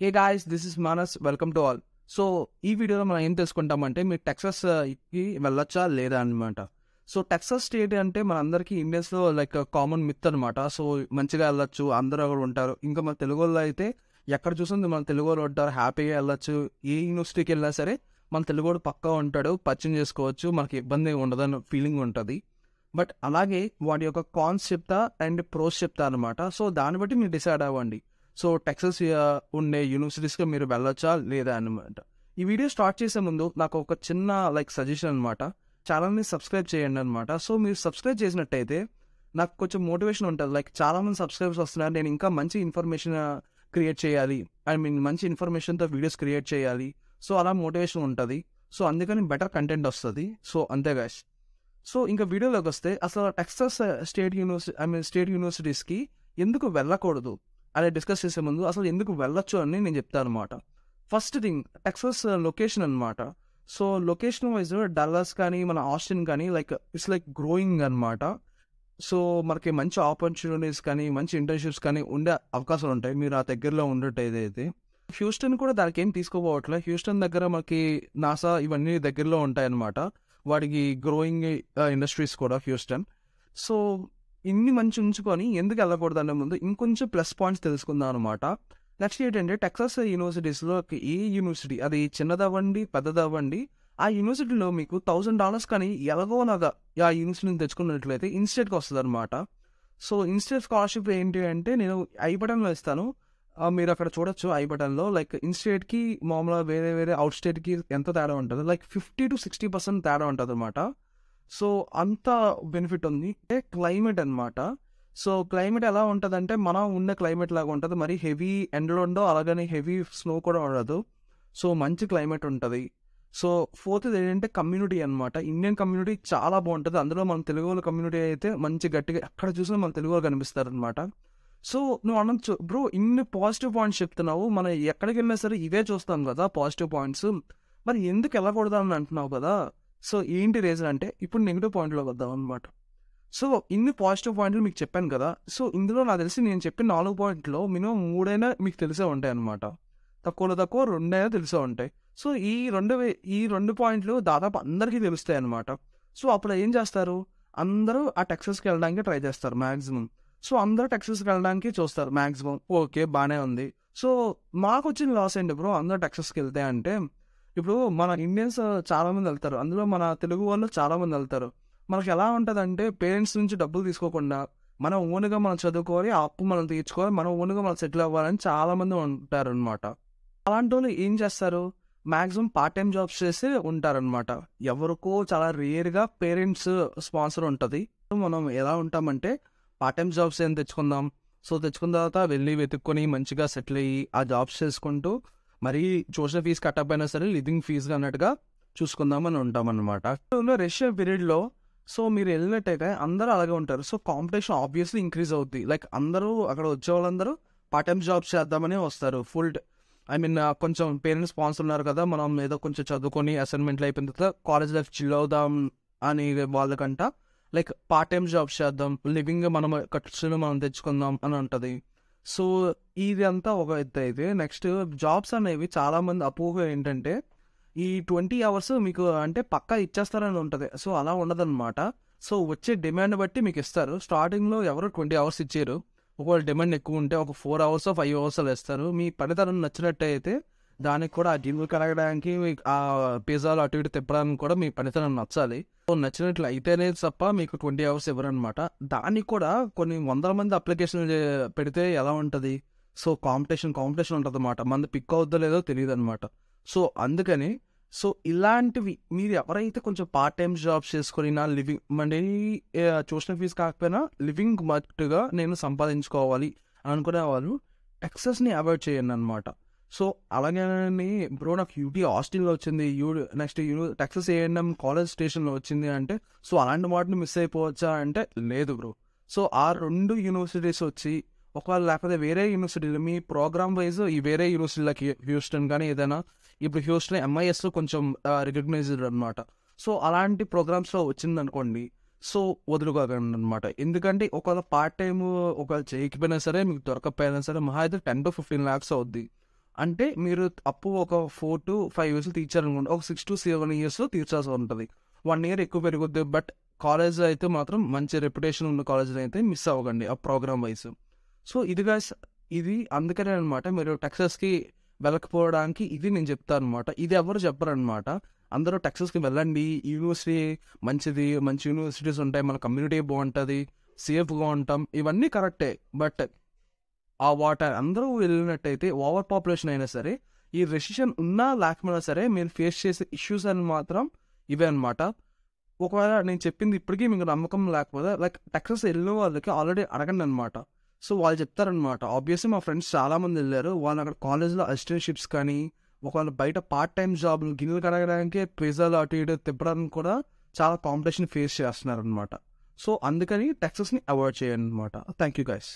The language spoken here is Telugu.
Hey guys, this is Manas. Welcome to all. So ఈ వీడియోలో మనం ఏం తెలుసుకుంటామంటే మీరు టెక్సాస్కి వెళ్ళొచ్చా లేదా అనమాట. సో టెక్సాస్ స్టేట్ అంటే మనందరికీ ఇండియన్స్లో లైక్ కామన్ మిత్ అనమాట. సో మంచిగా వెళ్ళొచ్చు, అందరూ అక్కడ ఉంటారు. ఇంకా మన తెలుగు వాళ్ళు అయితే ఎక్కడ చూసింది మన తెలుగు వాళ్ళు ఉంటారు, హ్యాపీగా వెళ్ళొచ్చు. ఏ యూనివర్సిటీకి వెళ్ళినా సరే మన తెలుగు వాడు పక్కా ఉంటాడు, పరిచయం చేసుకోవచ్చు, మనకి ఇబ్బంది ఉండదని ఫీలింగ్ ఉంటుంది. బట్ అలాగే వాటి యొక్క కాన్స్ చెప్తా అండ్ ప్రోస్ చెప్తా అనమాట. సో దాన్ని బట్టి మీరు డిసైడ్ అవ్వండి. సో టెక్సాస్ ఉండే యూనివర్సిటీస్కి మీరు వెళ్ళొచ్చా లేదా అనమాట. ఈ వీడియో స్టార్ట్ చేసే ముందు నాకు ఒక చిన్న సజెషన్ అనమాట. ఛానల్ని సబ్స్క్రైబ్ చేయండి అనమాట. సో మీరు సబ్స్క్రైబ్ చేసినట్టయితే నాకు కొంచెం మోటివేషన్ ఉంటుంది. చాలామంది సబ్స్క్రైబర్స్ వస్తున్నారు, నేను ఇంకా మంచి ఇన్ఫర్మేషన్ క్రియేట్ చేయాలి, మంచి ఇన్ఫర్మేషన్తో వీడియోస్ క్రియేట్ చేయాలి. సో అలా మోటివేషన్ ఉంటుంది. సో అందుకని బెటర్ కంటెంట్ వస్తుంది. సో అంతే గాయ్స్. సో ఇంకా వీడియోలోకి వస్తే అసలు టెక్సాస్ స్టేట్ యూనివర్సిటీస్కి ఎందుకు వెళ్ళకూడదు అనే డిస్కస్ చేసే ముందు అసలు ఎందుకు వెళ్ళొచ్చు అని నేను చెప్తాను అనమాట. ఫస్ట్ థింగ్, టెక్సాస్ లొకేషన్ అనమాట. సో లొకేషన్ వైజ్ డల్లాస్ కానీ మన ఆస్టిన్ కానీ ఇట్స్ గ్రోయింగ్ అనమాట. సో మనకి మంచి ఆపర్చునిటీస్ కానీ మంచి ఇంటర్న్షిప్స్ కానీ ఉండే అవకాశాలు ఉంటాయి మీరు ఆ దగ్గరలో ఉండేటైతే. హ్యూస్టన్ కూడా దానికి ఏం తీసుకోపోవట్లే. హ్యూస్టన్ దగ్గర మనకి నాసా ఇవన్నీ దగ్గరలో ఉంటాయి అనమాట. వాడికి గ్రోయింగ్ ఇండస్ట్రీస్ కూడా హ్యూస్టన్. సో ఇన్ని మంచి ఉంచుకొని ఎందుకు వెళ్ళకూడదు అనే ముందు ఇంకొంచెం ప్లస్ పాయింట్స్ తెలుసుకుందాం అనమాట. నెక్స్ట్ ఏంటంటే టెక్సాస్ యూనివర్సిటీస్లో ఏ యూనివర్సిటీ అది చిన్నదవ్వండి పెద్దదవ్వండి, ఆ యూనివర్సిటీలో మీకు $1,000 కానీ ఎలాగోలాగా ఆ యూనివర్సిటీని తెచ్చుకున్నట్లయితే ఇన్స్టేట్కి వస్తుంది అనమాట. సో ఇన్స్టేట్ స్కాలర్షిప్ ఏంటి అంటే నేను ఐ బటన్లో ఇస్తాను, మీరు అక్కడ చూడొచ్చు. ఐ బటన్లో ఇన్స్టేట్కి మామూలుగా వేరే వేరే అవుట్ స్టేట్కి ఎంత తేడా ఉంటుంది, 50-60% తేడా ఉంటుంది అనమాట. సో అంత బెనిఫిట్ ఉంది. క్లైమేట్ అనమాట. సో క్లైమేట్ ఎలా ఉంటుంది అంటే మనం ఉన్న క్లైమేట్ లాగా ఉంటుంది. మరి హెవీ ఎండలు ఉండవు, అలాగని హెవీ స్నో కూడా ఉండదు. సో మంచి క్లైమేట్ ఉంటుంది. సో ఫోర్త్ ఏంటంటే కమ్యూనిటీ అనమాట. ఇండియన్ కమ్యూనిటీ చాలా బాగుంటుంది. అందులో మన తెలుగు వాళ్ళ కమ్యూనిటీ అయితే మంచి గట్టిగా ఎక్కడ చూసినా మన తెలుగు వాళ్ళు కనిపిస్తారు అనమాట. సో నువ్వు అనొచ్చు, బ్రో ఇన్ని పాజిటివ్ పాయింట్స్ చెప్తున్నావు, మనం ఎక్కడికి వెళ్ళినా సరే ఇవే చూస్తాం కదా పాజిటివ్ పాయింట్స్, మరి ఎందుకు వెళ్ళకూడదు అని అంటున్నావు కదా. సో ఏంటి రీజన్ అంటే ఇప్పుడు నెగిటివ్ పాయింట్లో వద్దాం అనమాట. సో ఇన్ని పాజిటివ్ పాయింట్లు మీకు చెప్పాను కదా. సో ఇందులో నాకు తెలిసి నేను చెప్పిన 4 పాయింట్లో మినిమం 3 మీకు తెలిసే ఉంటాయి అనమాట. తక్కువలో తక్కువ 2 తెలిసే ఉంటాయి. సో ఈ రెండు పాయింట్లు దాదాపు అందరికీ తెలుస్తాయి అనమాట. సో అప్పుడు ఏం చేస్తారు, అందరూ ఆ టెక్సాస్కి వెళ్ళడానికి ట్రై చేస్తారు మ్యాక్సిమం. సో అందరూ టెక్సాస్కి వెళ్ళడానికి చూస్తారు మ్యాక్సిమం. ఓకే, బాగానే ఉంది. సో మాకు వచ్చిన లాస్ ఏంటి బ్రో అందరూ టెక్సాస్కి వెళ్తే అంటే, ఇప్పుడు మన ఇండియన్స్ చాలామంది వెళ్తారు, అందులో మన తెలుగు వాళ్ళు చాలామంది వెళ్తారు. మనకి ఎలా ఉంటుందంటే పేరెంట్స్ నుంచి డబ్బులు తీసుకోకుండా మనం ఓన్గా మనం చదువుకోవాలి, ఆ అప్పు మనం తీర్చుకోవాలి, మనం ఓన్గా మనం సెటిల్ అవ్వాలని చాలామంది ఉంటారు అనమాట. అలాంటి వాళ్ళు ఏం చేస్తారు, మ్యాక్సిమం పార్ట్ టైం జాబ్స్ చేసి ఉంటారనమాట. ఎవరికో చాలా రేర్గా పేరెంట్స్ స్పాన్సర్ ఉంటుంది. మనం ఎలా ఉంటామంటే పార్ట్ టైం జాబ్స్ ఏం తెచ్చుకుందాం. సో తెచ్చుకున్న తర్వాత వెళ్ళి వెతుక్కొని మంచిగా సెటిల్ అయ్యి ఆ జాబ్స్ చేసుకుంటూ మరీ ట్యూషన్ ఫీజు కట్టకపోయినా సరే లివింగ్ ఫీజు అన్నట్టుగా చూసుకుందామని ఉంటామన్నమాట. రష్యా పీరియడ్లో సో మీరు వెళ్ళినట్టయితే అందరూ అలాగే ఉంటారు. సో కాంపిటీషన్ ఆబ్వియస్లీ ఇంక్రీజ్ అవుద్ది. అందరూ అక్కడ వచ్చే వాళ్ళందరూ పార్ట్ టైం జాబ్స్ చేద్దామని వస్తారు. కొంచెం పేరెంట్స్ స్పాన్సర్ ఉన్నారు కదా, మనం ఏదో కొంచెం చదువుకొని అసైన్మెంట్లు అయిపోయిన తర్వాత కాలేజ్ లైఫ్ చిల్ అవుదాం అని వాళ్ళకంట పార్ట్ టైం జాబ్స్ చేద్దాం, లివింగ్ మనం ఖర్చులు మనం తెచ్చుకుందాం అని ఉంటుంది. సో ఇది అంతా ఒక ఎత్తు అయితే, నెక్స్ట్ జాబ్స్ అనేవి చాలామంది అపోహ ఏంటంటే ఈ 20 hours మీకు అంటే పక్కా ఇచ్చేస్తారని ఉంటుంది. సో అలా ఉండదన్నమాట. సో వచ్చే డిమాండ్ బట్టి మీకు ఇస్తారు. స్టార్టింగ్లో ఎవరు 20 hours ఇచ్చారు, ఒకవేళ డిమాండ్ ఎక్కువ ఉంటే ఒక 4 hours 5 hours వేస్తారు. మీ పనితనం నచ్చినట్టయితే దానికి కూడా ఆ జిమ్ కలగడానికి ఆ పిజ్జాలు అటు ఇటు తిప్పడానికి కూడా మీ పనితనం నచ్చాలి. సో నచ్చినట్లు అయితేనే తప్ప మీకు 20 hours ఇవ్వరనమాట. దానికి కూడా కొన్ని 100 మంది అప్లికేషన్ పెడితే ఎలా ఉంటుంది, సో కాంపిటీషన్ ఉంటుంది అనమాట. మంది పిక్ అవుద్దో లేదో తెలియదు అనమాట. సో అందుకని సో ఇలాంటివి మీరు ఎవరైతే కొంచెం పార్ట్ టైం జాబ్స్ చేసుకొని నా లివింగ్ మళ్ళీ ట్యూషన్ ఫీజు కాకపోయినా లివింగ్ మట్టుగా నేను సంపాదించుకోవాలి అనుకునే వాళ్ళు టెక్సాస్ని అవాయిడ్ చేయండి అనమాట. సో అలాగే బ్రో నాకు యూటీ ఆస్టిన్లో వచ్చింది, నెక్స్ట్ టెక్సాస్ A&M కాలేజ్ స్టేషన్లో వచ్చింది అంటే సో అలాంటి వాటిని మిస్ అయిపోవచ్చా అంటే లేదు బ్రో. సో ఆ 2 యూనివర్సిటీస్ వచ్చి ఒకవేళ లేకపోతే వేరే యూనివర్సిటీలు మీ ప్రోగ్రామ్ వైజ్ ఈ వేరే యూనివర్సిటీలకి హ్యూస్టన్ కానీ ఏదైనా, ఇప్పుడు హ్యూస్టన్ MISలో కొంచెం రికగ్నైజ్డ్ అనమాట. సో అలాంటి ప్రోగ్రామ్స్లో వచ్చిందనుకోండి, సో వదులుకోకండి అనమాట. ఎందుకంటే ఒకవేళ పార్ట్ టైం ఒకవేళ చేయకపోయినా సరే మీకు దొరకకపోయినా సరే మహా అయితే 10 to 15 lakhs అవుద్ది. అంటే మీరు అప్పు ఒక 4 to 5 years తీర్చారనుకోండి, ఒక 6 to 7 years తీర్చాల్సి ఉంటుంది. 1 year ఎక్కువ పెరుగుద్ది. బట్ కాలేజ్ అయితే మాత్రం మంచి రెప్యుటేషన్ ఉన్న కాలేజ్లో అయితే మిస్ అవ్వకండి ఆ ప్రోగ్రామ్ వైజ్. సో ఇది గైస్, ఇది అందుకనే అనమాట మీరు టెక్సస్కి వెళ్ళకపోవడానికి ఇది నేను చెప్తాను అనమాట. ఇది ఎవరు చెప్పరనమాట. అందరూ టెక్సస్కి వెళ్ళండి, యూనివర్సిటీ మంచిది, మంచి యూనివర్సిటీస్ ఉంటాయి, మన కమ్యూనిటీ బాగుంటుంది, సేఫ్గా ఉంటాం, ఇవన్నీ కరెక్టే. బట్ ఆ వాటర్ అందరూ వెళ్ళినట్టయితే ఓవర్ పాపులేషన్ అయినా సరే, ఈ రెసిషన్ ఉన్నా లేకపోయినా సరే మీరు ఫేస్ చేసే ఇష్యూస్ అని మాత్రం ఇవే అనమాట. ఒకవేళ నేను చెప్పింది ఇప్పటికీ మీకు నమ్మకం లేకపోతే లైక్ టెక్సస్ వెళ్ళిన వాళ్ళకి ఆల్రెడీ అడగండి అనమాట. సో వాళ్ళు చెప్తారనమాట. ఆబ్వియస్లీ మా ఫ్రెండ్స్ చాలామంది వెళ్ళారు, వాళ్ళు అక్కడ కాలేజ్లో అసిస్టెంట్షిప్స్ కానీ ఒకవేళ బయట పార్ట్ టైం జాబ్లు గిన్నెలు కడగడానికి పిజ్జాలు అటు ఇటు తిప్పడానికి కూడా చాలా కాంపిటీషన్ ఫేస్ చేస్తున్నారు అనమాట. సో అందుకని టెక్సస్ని అవాయిడ్ చేయండి అనమాట. Thank you guys.